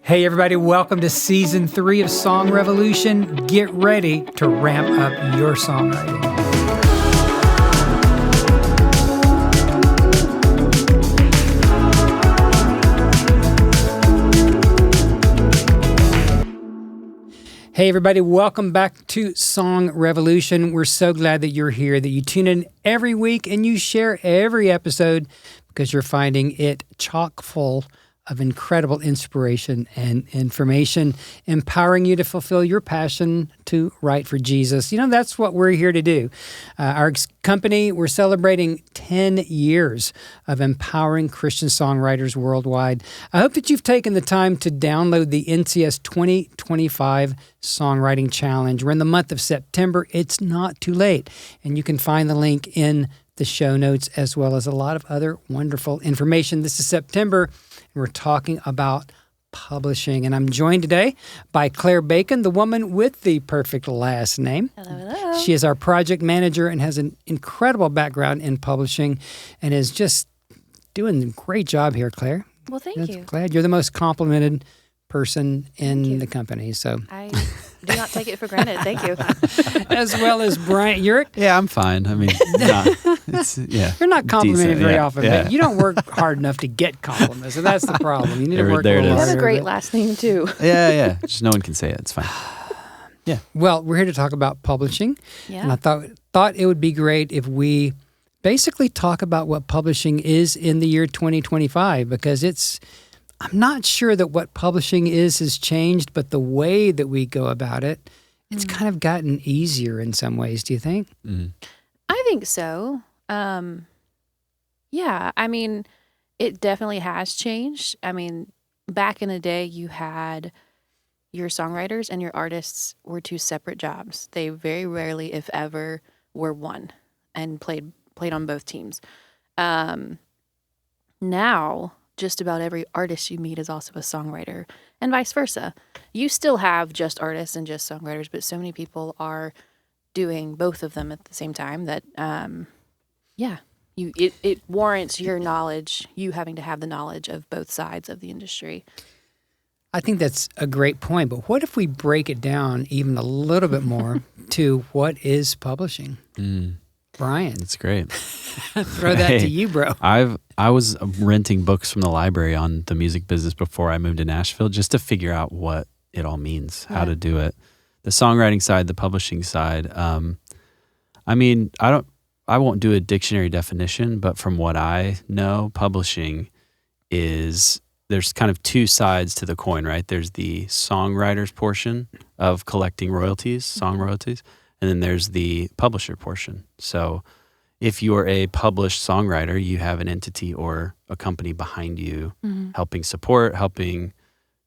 Hey everybody, welcome to Season 3 of Song Revolution. Get ready to ramp up your songwriting. Hey everybody, welcome back to Song Revolution. We're so glad that you're here, that you tune in every week and you share every episode because you're finding it chock full of incredible inspiration and information, empowering you to fulfill your passion to write for Jesus. You know, that's what we're here to do. Our company, we're celebrating 10 years of empowering Christian songwriters worldwide. I hope that you've taken the time to download the NCS 2025 Songwriting Challenge. We're in the month of September. It's not too late. And you can find the link in the show notes as well as a lot of other wonderful information. This is September. We're talking about publishing, and I'm joined today by Claire Bacon, the woman with the perfect last name. Hello, hello. She is our project manager and has an incredible background in publishing and is just doing a great job here, Claire. Well, thank you. Glad you're the most complimented person in the company. So I do not take it for granted. Thank you. As well as Bryant Urich. Yeah, I'm fine. I mean, You're not complimented decent, very yeah, often, yeah. but you don't work hard enough to get compliments, and that's the problem. You need to work There a it little is. You have harder. a great but- last name, too. yeah. Just no one can say it. It's fine. Yeah. Well, we're here to talk about publishing, and I Yeah. thought it would be great if we basically talk about what publishing is in the year 2025, because I'm not sure that what publishing has changed, but the way that we go about it, it's kind of gotten easier in some ways. Do you think? Mm-hmm. I think so. Yeah, I mean, it definitely has changed. I mean, back in the day, you had your songwriters and your artists were two separate jobs. They very rarely, if ever, were one and played on both teams. Now, just about every artist you meet is also a songwriter, and vice versa. You still have just artists and just songwriters, but so many people are doing both of them at the same time that, it warrants your knowledge, you having to have the knowledge of both sides of the industry. I think that's a great point, but what if we break it down even a little bit more to what is publishing? Brian, It's great. throw that to you, bro. I was renting books from the library on the music business before I moved to Nashville just to figure out what it all means, how to do it. The songwriting side, the publishing side. I mean, I won't do a dictionary definition, but from what I know, publishing there's kind of two sides to the coin, right? There's the songwriter's portion of collecting royalties, song royalties, and then there's the publisher portion. So if you're a published songwriter, you have an entity or a company behind you helping support, helping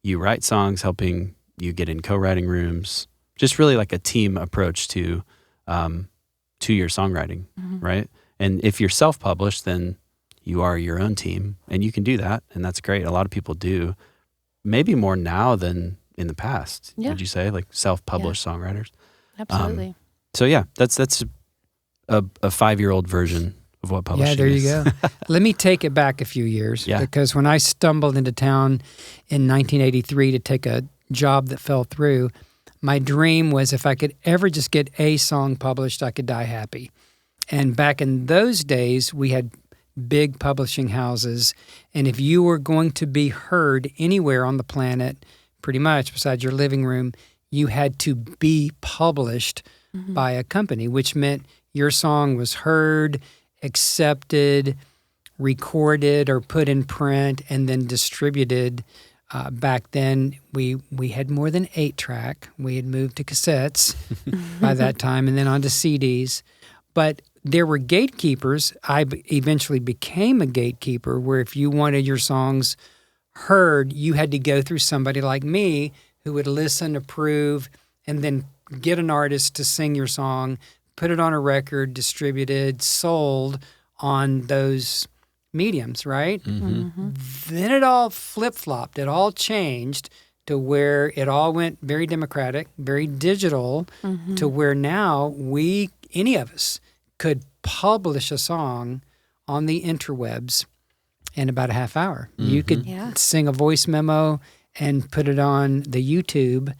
you write songs, helping you get in co-writing rooms, just really like a team approach to your songwriting, right? And if you're self-published, then you are your own team, and you can do that, and that's great. A lot of people do, maybe more now than in the past. Yeah. Would you say, like self-published songwriters? Absolutely. So yeah, that's a 5-year-old version of what publishing Yeah, there is. you go. Let me take it back a few years, because when I stumbled into town in 1983 to take a job that fell through, my dream was if I could ever just get a song published, I could die happy. And back in those days, we had big publishing houses, and if you were going to be heard anywhere on the planet, pretty much besides your living room, you had to be published by a company, which meant your song was heard, accepted, recorded, or put in print, and then distributed. Back then, we had more than 8-track. We had moved to cassettes by that time, and then onto CDs. But there were gatekeepers. I eventually became a gatekeeper, where if you wanted your songs heard, you had to go through somebody like me who would listen, approve, and then get an artist to sing your song, put it on a record, distributed, sold on those mediums, right? Then it all flip-flopped. It all changed to where it all went very democratic, very digital, to where now any of us, could publish a song on the interwebs in about a half hour. You could sing a voice memo and put it on the YouTube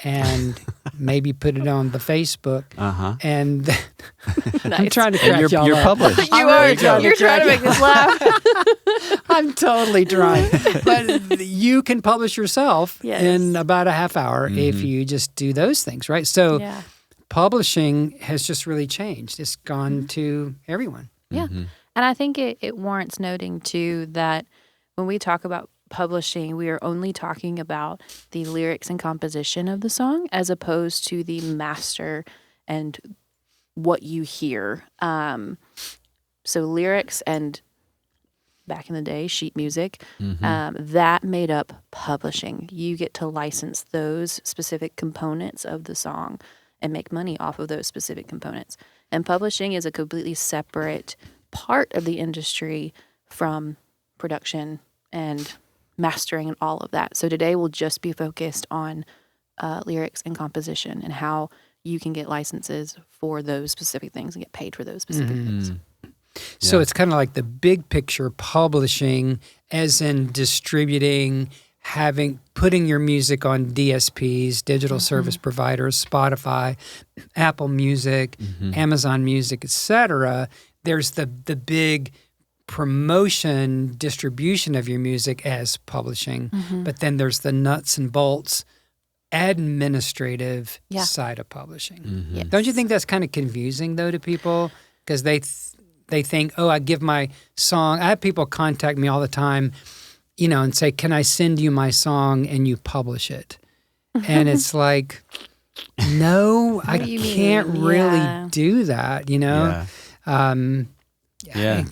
and maybe put it on the Facebook. And I'm trying to crack y'all you're up. published. You're trying to make this laugh. I'm totally trying. But you can publish yourself Yes. in about a half hour if you just do those things, right? So Yeah. publishing has just really changed. It's gone to everyone. Yeah. And I think it warrants noting, too, that when we talk about publishing, we are only talking about the lyrics and composition of the song as opposed to the master and what you hear. So lyrics and back in the day, sheet music, that made up publishing. You get to license those specific components of the song and make money off of those specific components. And publishing is a completely separate part of the industry from production and mastering and all of that. So today we'll just be focused on lyrics and composition and how you can get licenses for those specific things and get paid for those specific things. So it's kind of like the big picture publishing, as in distributing, putting your music on DSPs, digital service providers, Spotify, Apple Music, Amazon Music, etc. There's the big promotion, distribution of your music as publishing, but then there's the nuts and bolts administrative side of publishing. Yes. Don't you think that's kind of confusing though to people? Because they think, oh, I give my song. I have people contact me all the time, and say, can I send you my song and you publish it? And it's like, no, I can't really do that,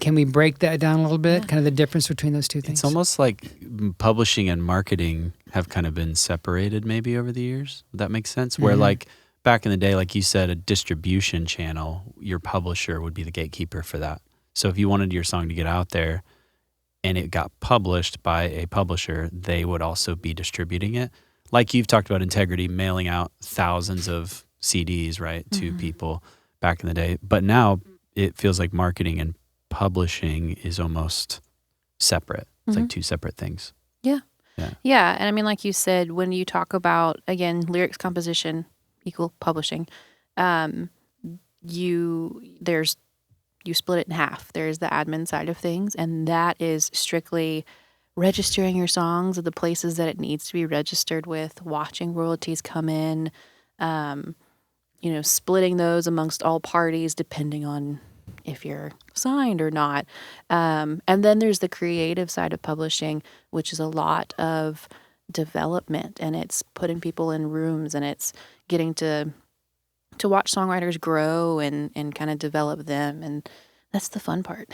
Can we break that down a little bit? Kind of the difference between those two things? It's almost like publishing and marketing have kind of been separated maybe over the years. Would that make sense? Where like back in the day, like you said, a distribution channel, your publisher would be the gatekeeper for that. So if you wanted your song to get out there and it got published by a publisher, they would also be distributing it. Like you've talked about integrity, mailing out thousands of CDs, right, to people back in the day. But now it feels like marketing and publishing is almost separate. It's like two separate things. Yeah. And I mean, like you said, when you talk about, again, lyrics composition equal publishing, you split it in half. There's the admin side of things, and that is strictly registering your songs at the places that it needs to be registered with, watching royalties come in, splitting those amongst all parties depending on if you're signed or not. And then there's the creative side of publishing, which is a lot of development, and it's putting people in rooms, and it's getting to watch songwriters grow and kind of develop them. And that's the fun part.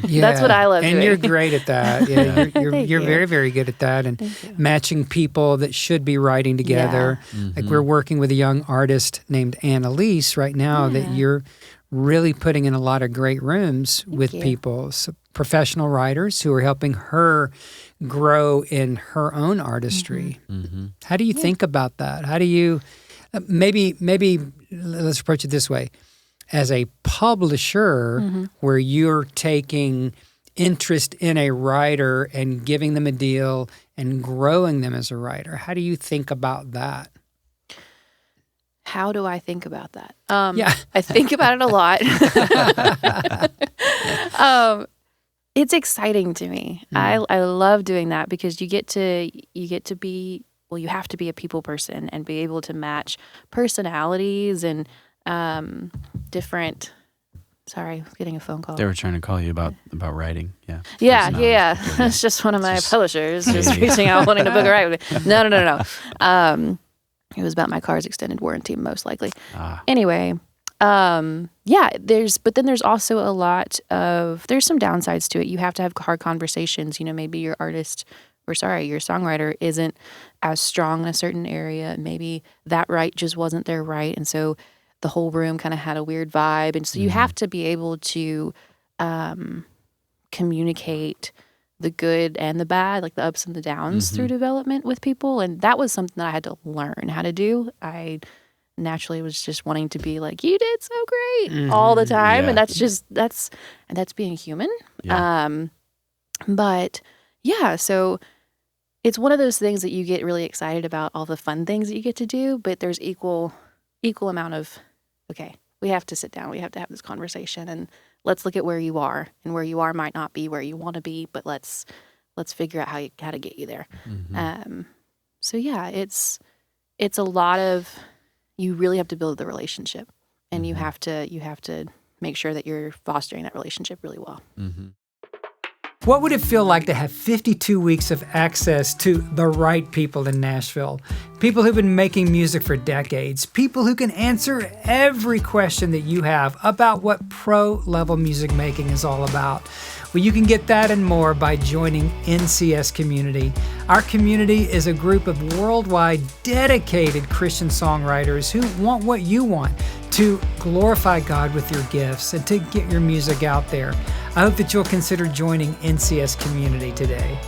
That's what I love doing. And you're great at that. Yeah, you're you. very, very good at that. And matching people that should be writing together. Like we're working with a young artist named Annalise right now that you're really putting in a lot of great rooms with people, so professional writers who are helping her grow in her own artistry. How do you think about that? How do you, maybe let's approach it this way. As a publisher, where you're taking interest in a writer and giving them a deal and growing them as a writer, how do you think about that? How do I think about that? I think about it a lot. It's exciting to me. I love doing that because you get to be, well, you have to be a people person and be able to match personalities and different. Sorry, I was getting a phone call. They were trying to call you about writing. Yeah. That's just one of my publishers just reaching out wanting to book a ride with me. No. It was about my car's extended warranty, most likely. Anyway, there's also a lot of, there's some downsides to it. You have to have hard conversations. Maybe your songwriter isn't as strong in a certain area. Maybe that right just wasn't their right. And so the whole room kind of had a weird vibe. And so you have to be able to communicate the good and the bad, like the ups and the downs through development with people. And that was something that I had to learn how to do. I naturally was just wanting to be like, you did so great all the time. Yeah. And that's being human. Yeah. So it's one of those things that you get really excited about all the fun things that you get to do, but there's equal amount of, okay, we have to sit down, we have to have this conversation, and let's look at where you are, and where you are might not be where you want to be, but let's figure out how to get you there. So yeah, it's a lot of, you really have to build the relationship, and you have to make sure that you're fostering that relationship really well. What would it feel like to have 52 weeks of access to the right people in Nashville? People who've been making music for decades. People who can answer every question that you have about what pro-level music making is all about. Well, you can get that and more by joining NCS Community. Our community is a group of worldwide dedicated Christian songwriters who want what you want, to glorify God with your gifts and to get your music out there. I hope that you'll consider joining NCS Community today.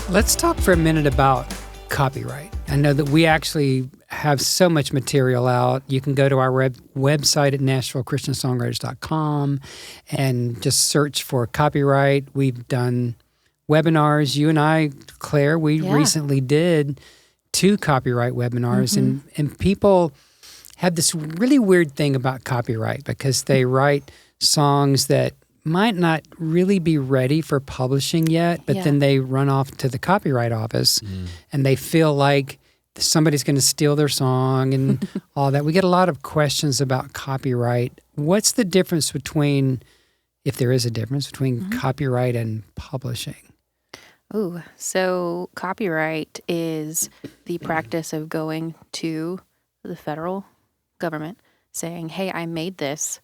Let's talk for a minute about copyright. I know that we actually have so much material out. You can go to our website at NashvilleChristianSongwriters.com and just search for copyright. We've done webinars. You and I, Claire, we recently did 2 copyright webinars, and people have this really weird thing about copyright because they write songs that might not really be ready for publishing yet, but then they run off to the copyright office and they feel like somebody's going to steal their song and all that. We get a lot of questions about copyright. What's the difference between, if there is a difference, between copyright and publishing? Ooh, so copyright is the practice of going to the federal government saying, hey, I made this.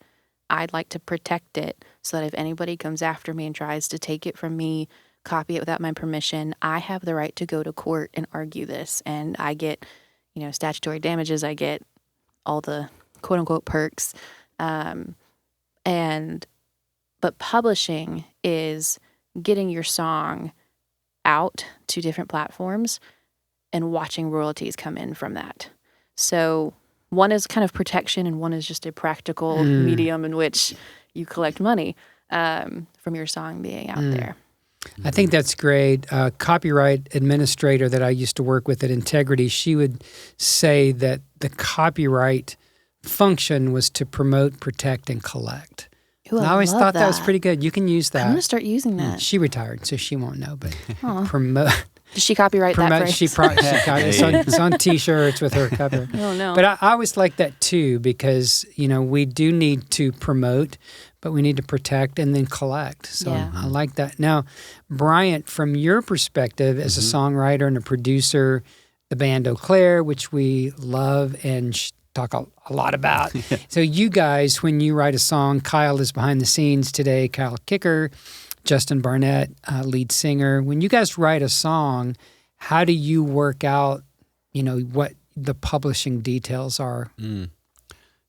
I'd like to protect it so that if anybody comes after me and tries to take it from me, copy it without my permission, I have the right to go to court and argue this. And I get, statutory damages. I get all the quote unquote perks. But publishing is getting your song out to different platforms and watching royalties come in from that. So one is kind of protection and one is just a practical medium in which you collect money from your song being out there. I think that's great. Copyright administrator that I used to work with at Integrity, she would say that the copyright function was to promote, protect, and collect. Ooh, I always thought that was pretty good. You can use that. I'm going to start using that. She retired, so she won't know, but promote. Does she copyright that phrase? It's on T-shirts with her cover. Oh, no. But I always like that too because, we do need to promote, but we need to protect and then collect. So I like that. Now, Bryant, from your perspective as a songwriter and a producer, the band Eau Claire, which we love and talk a lot about. So you guys, when you write a song, Kyle is behind the scenes today, Kyle Kicker, Justin Barnett, lead singer. When you guys write a song, how do you work out, what the publishing details are?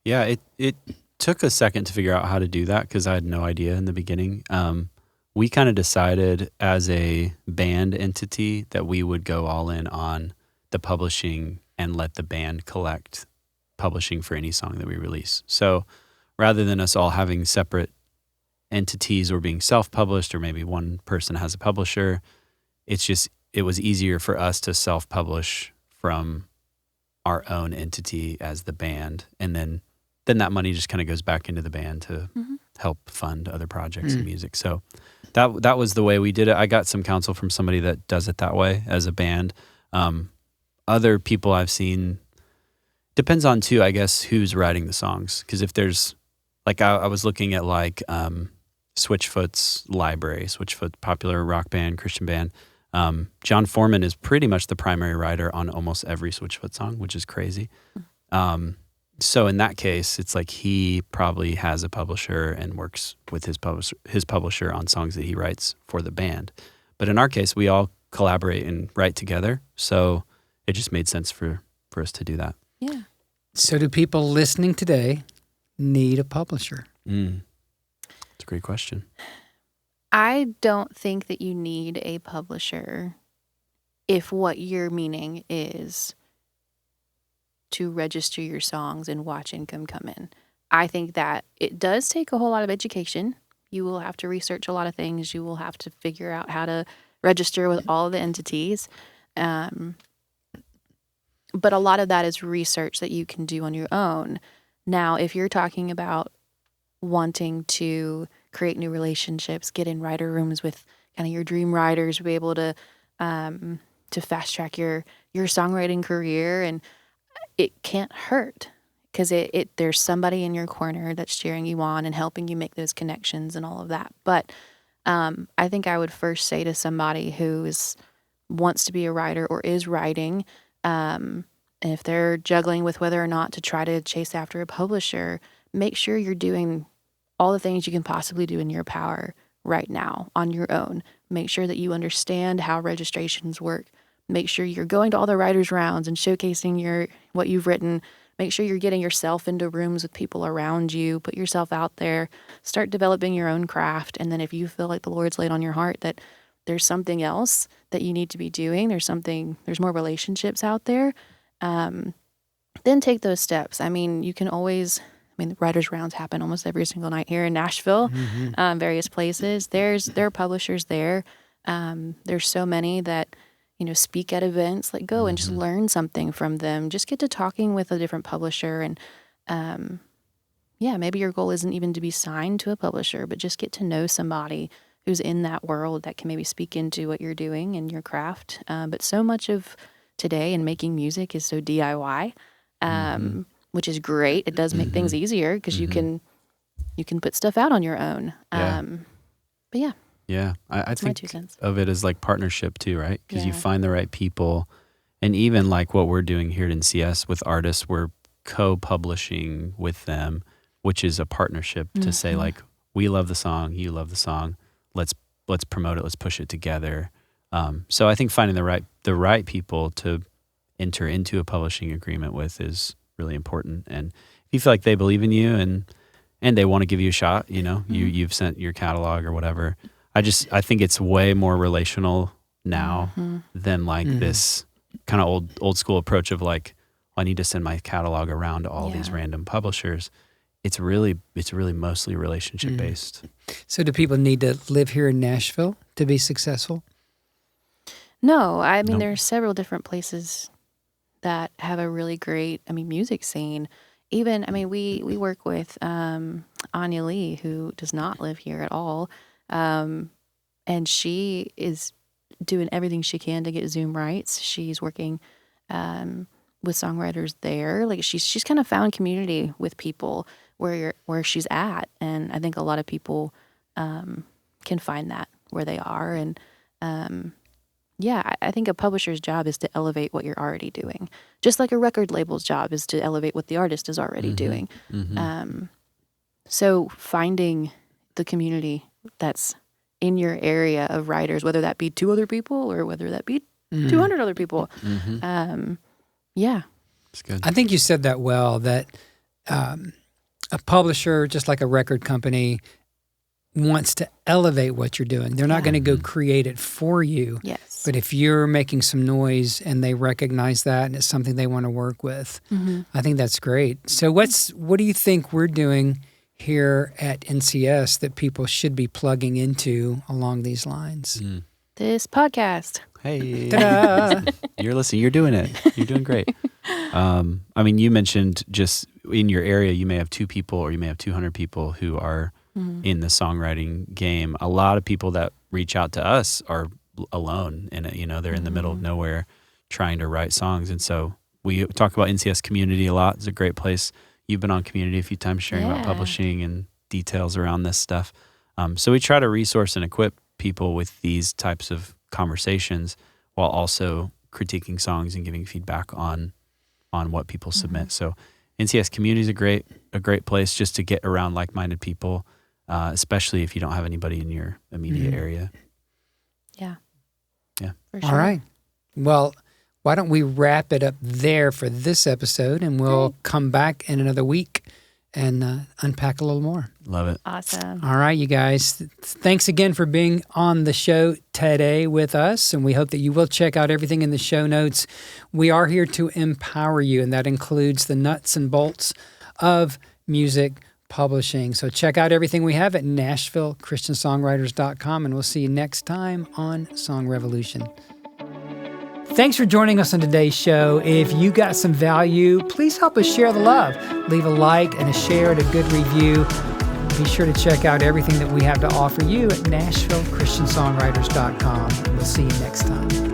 Yeah, it took a second to figure out how to do that because I had no idea in the beginning. We kind of decided as a band entity that we would go all in on the publishing and let the band collect publishing for any song that we release. So rather than us all having separate entities or being self-published or maybe one person has a publisher, it was easier for us to self-publish from our own entity as the band, and then that money just kind of goes back into the band to help fund other projects and music. So that was the way we did it. I got some counsel from somebody that does it that way as a band. Other people I've seen, depends on too, I guess, who's writing the songs. Because if there's, like I was looking at Switchfoot's library, Switchfoot, popular rock band, Christian band. John Foreman is pretty much the primary writer on almost every Switchfoot song, which is crazy. So in that case, it's like he probably has a publisher and works with his publisher on songs that he writes for the band. But in our case, we all collaborate and write together. So it just made sense for us to do that. Yeah. So do people listening today need a publisher? That's a great question. I don't think that you need a publisher if what you're meaning is to register your songs and watch income come in. I think that it does take a whole lot of education. You will have to research a lot of things. You will have to figure out how to register with all the entities. But a lot of that is research that you can do on your own. Now, if you're talking about wanting to create new relationships, get in writer rooms with kind of your dream writers, be able to fast track your songwriting career, and it can't hurt because there's somebody in your corner that's cheering you on and helping you make those connections and all of that. But I think I would first say to somebody who wants to be a writer or is writing, if they're juggling with whether or not to try to chase after a publisher, make sure you're doing all the things you can possibly do in your power right now on your own. Make sure that you understand how registrations work. Make sure you're going to all the writers' rounds and showcasing what you've written. Make sure you're getting yourself into rooms with people around you. Put yourself out there. Start developing your own craft. And then if you feel like the Lord's laid on your heart that there's something else that you need to be doing, there's more relationships out there, then take those steps. I mean, the writers' rounds happen almost every single night here in Nashville, various places. There are publishers there. There's so many that, speak at events. Like, go and just learn something from them. Just get to talking with a different publisher. And, maybe your goal isn't even to be signed to a publisher, but just get to know somebody who's in that world that can maybe speak into what you're doing and your craft. But so much of today and making music is so DIY, which is great. It does make things easier because you can put stuff out on your own. But yeah. Yeah. I think of it as like partnership too, right? Because you find the right people. And even like what we're doing here at NCS with artists, we're co-publishing with them, which is a partnership to say like, we love the song, you love the song. Let's promote it. Let's push it together. So I think finding the right people to enter into a publishing agreement with is really important. And if you feel like they believe in you and they want to give you a shot, you've sent your catalog or whatever. I think it's way more relational now than like this kind of old school approach of like, I need to send my catalog around to all these random publishers. It's really mostly relationship based. So do people need to live here in Nashville to be successful? No, I mean, there are several different places that have a really great, music scene. Even, we work with Anya Lee, who does not live here at all. And she is doing everything she can to get Zoom rights. She's working with songwriters there. Like she's kind of found community with people where she's at. And I think a lot of people can find that where they are. And I think a publisher's job is to elevate what you're already doing. Just like a record label's job is to elevate what the artist is already doing. So finding the community that's in your area of writers, whether that be 2 other people or whether that be 200 other people. It's good. I think you said that well, that a publisher, just like a record company, wants to elevate what you're doing. They're not going to go create it for you. Yes. But if you're making some noise and they recognize that and it's something they want to work with, I think that's great. So what do you think we're doing here at NCS that people should be plugging into along these lines? This podcast. Hey, you're listening. You're doing it. You're doing great. You mentioned just in your area, you may have 2 people or you may have 200 people who are in the songwriting game. A lot of people that reach out to us are alone in it. They're in the middle of nowhere trying to write songs. And so we talk about NCS Community a lot. It's a great place. You've been on Community a few times sharing about publishing and details around this stuff. So we try to resource and equip people with these types of conversations while also critiquing songs and giving feedback on what people submit. So NCS Community is a great place just to get around like-minded people, especially if you don't have anybody in your immediate area. Yeah. For sure. All right. Well, why don't we wrap it up there for this episode, and we'll come back in another week and unpack a little more. Love it. Awesome. All right, you guys. Thanks again for being on the show today with us, and we hope that you will check out everything in the show notes. We are here to empower you, and that includes the nuts and bolts of music publishing. So check out everything we have at NashvilleChristianSongwriters.com, and we'll see you next time on Song Revolution. Thanks for joining us on today's show. If you got some value, please help us share the love. Leave a like and a share and a good review. Be sure to check out everything that we have to offer you at NashvilleChristianSongwriters.com. We'll see you next time.